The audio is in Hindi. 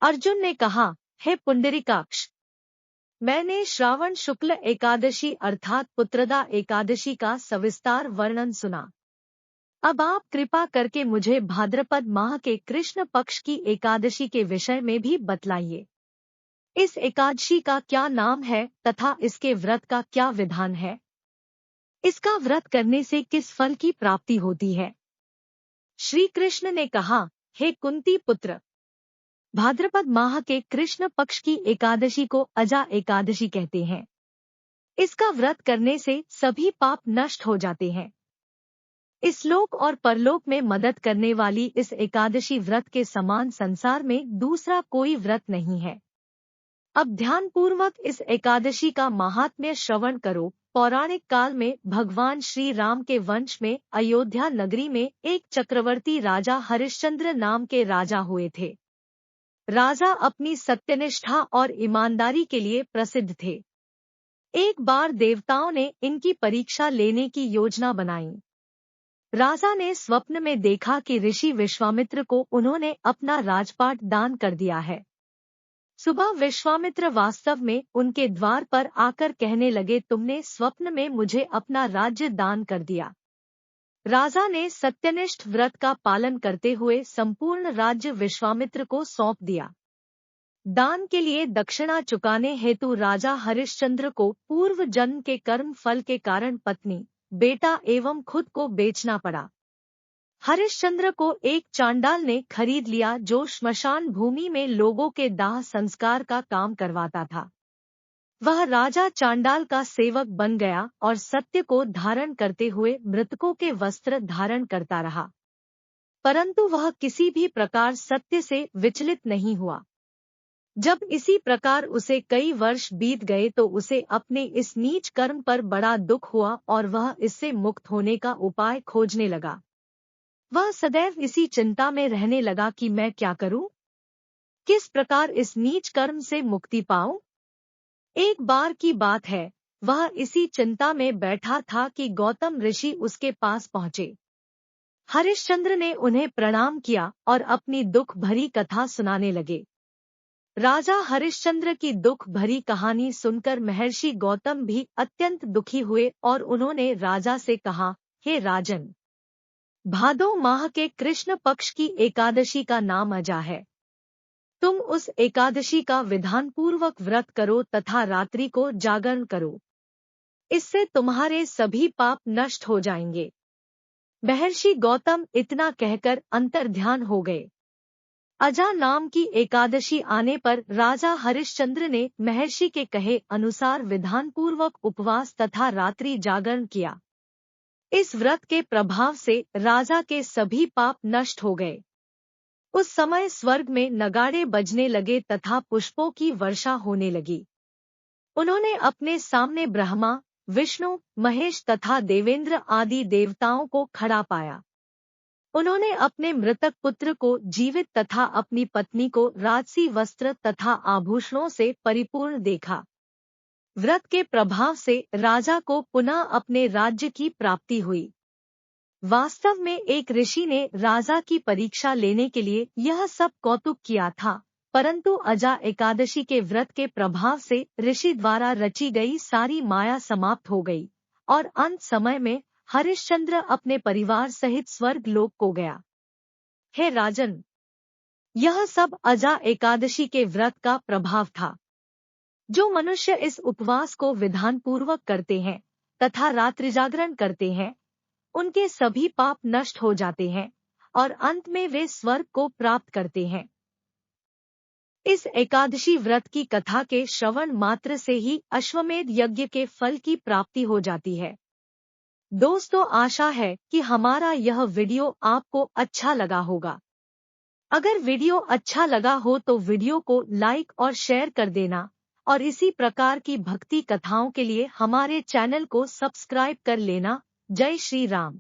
अर्जुन ने कहा, हे पुंडरीकाक्ष, मैंने श्रावण शुक्ल एकादशी अर्थात पुत्रदा एकादशी का सविस्तार वर्णन सुना। अब आप कृपा करके मुझे भाद्रपद माह के कृष्ण पक्ष की एकादशी के विषय में भी बतलाइए। इस एकादशी का क्या नाम है तथा इसके व्रत का क्या विधान है? इसका व्रत करने से किस फल की प्राप्ति होती है? श्री कृष्ण ने कहा, हे कुंती पुत्र, भाद्रपद माह के कृष्ण पक्ष की एकादशी को अजा एकादशी कहते हैं। इसका व्रत करने से सभी पाप नष्ट हो जाते हैं। इस लोक और परलोक में मदद करने वाली इस एकादशी व्रत के समान संसार में दूसरा कोई व्रत नहीं है। अब ध्यानपूर्वक इस एकादशी का महात्म्य श्रवण करो। पौराणिक काल में भगवान श्री राम के वंश में अयोध्या नगरी में एक चक्रवर्ती राजा हरिश्चंद्र नाम के राजा हुए थे। राजा अपनी सत्यनिष्ठा और ईमानदारी के लिए प्रसिद्ध थे। एक बार देवताओं ने इनकी परीक्षा लेने की योजना बनाई। राजा ने स्वप्न में देखा कि ऋषि विश्वामित्र को उन्होंने अपना राजपाट दान कर दिया है। सुबह विश्वामित्र वास्तव में उनके द्वार पर आकर कहने लगे, तुमने स्वप्न में मुझे अपना राज्य दान कर दिया। राजा ने सत्यनिष्ठ व्रत का पालन करते हुए संपूर्ण राज्य विश्वामित्र को सौंप दिया। दान के लिए दक्षिणा चुकाने हेतु राजा हरिश्चंद्र को पूर्व जन्म के कर्म फल के कारण पत्नी, बेटा एवं खुद को बेचना पड़ा। हरिश्चंद्र को एक चांडाल ने खरीद लिया जो श्मशान भूमि में लोगों के दाह संस्कार का काम करवाता था। वह राजा चांडाल का सेवक बन गया और सत्य को धारण करते हुए मृतकों के वस्त्र धारण करता रहा, परंतु वह किसी भी प्रकार सत्य से विचलित नहीं हुआ। जब इसी प्रकार उसे कई वर्ष बीत गए तो उसे अपने इस नीच कर्म पर बड़ा दुख हुआ और वह इससे मुक्त होने का उपाय खोजने लगा। वह सदैव इसी चिंता में रहने लगा कि मैं क्या करूं, किस प्रकार इस नीच कर्म से मुक्ति पाऊं। एक बार की बात है, वह इसी चिंता में बैठा था कि गौतम ऋषि उसके पास पहुंचे। हरिश्चंद्र ने उन्हें प्रणाम किया और अपनी दुख भरी कथा सुनाने लगे। राजा हरिश्चंद्र की दुख भरी कहानी सुनकर महर्षि गौतम भी अत्यंत दुखी हुए और उन्होंने राजा से कहा, हे राजन, भादो माह के कृष्ण पक्ष की एकादशी का नाम अजा है। तुम उस एकादशी का विधान पूर्वक व्रत करो तथा रात्रि को जागरण करो। इससे तुम्हारे सभी पाप नष्ट हो जाएंगे। महर्षि गौतम इतना कहकर अंतर्ध्यान हो गए। अजा नाम की एकादशी आने पर राजा हरिश्चंद्र ने महर्षि के कहे अनुसार विधान पूर्वक उपवास तथा रात्रि जागरण किया। इस व्रत के प्रभाव से राजा के सभी पाप नष्ट हो गए। उस समय स्वर्ग में नगाड़े बजने लगे तथा पुष्पों की वर्षा होने लगी। उन्होंने अपने सामने ब्रह्मा, विष्णु, महेश तथा देवेंद्र आदि देवताओं को खड़ा पाया। उन्होंने अपने मृतक पुत्र को जीवित तथा अपनी पत्नी को राजसी वस्त्र तथा आभूषणों से परिपूर्ण देखा। व्रत के प्रभाव से राजा को पुनः अपने राज्य की प्राप्ति हुई। वास्तव में एक ऋषि ने राजा की परीक्षा लेने के लिए यह सब कौतुक किया था, परंतु अजा एकादशी के व्रत के प्रभाव से ऋषि द्वारा रची गई सारी माया समाप्त हो गई और अंत समय में हरिश्चंद्र अपने परिवार सहित स्वर्ग लोक को गया। हे राजन, यह सब अजा एकादशी के व्रत का प्रभाव था। जो मनुष्य इस उपवास को विधान पूर्वक करते हैं तथा रात्रि जागरण करते हैं, उनके सभी पाप नष्ट हो जाते हैं और अंत में वे स्वर्ग को प्राप्त करते हैं। इस एकादशी व्रत की कथा के श्रवण मात्र से ही अश्वमेध यज्ञ के फल की प्राप्ति हो जाती है। दोस्तों, आशा है कि हमारा यह वीडियो आपको अच्छा लगा होगा। अगर वीडियो अच्छा लगा हो तो वीडियो को लाइक और शेयर कर देना और इसी प्रकार की भक्ति कथाओं के लिए हमारे चैनल को सब्सक्राइब कर लेना। जय श्री राम।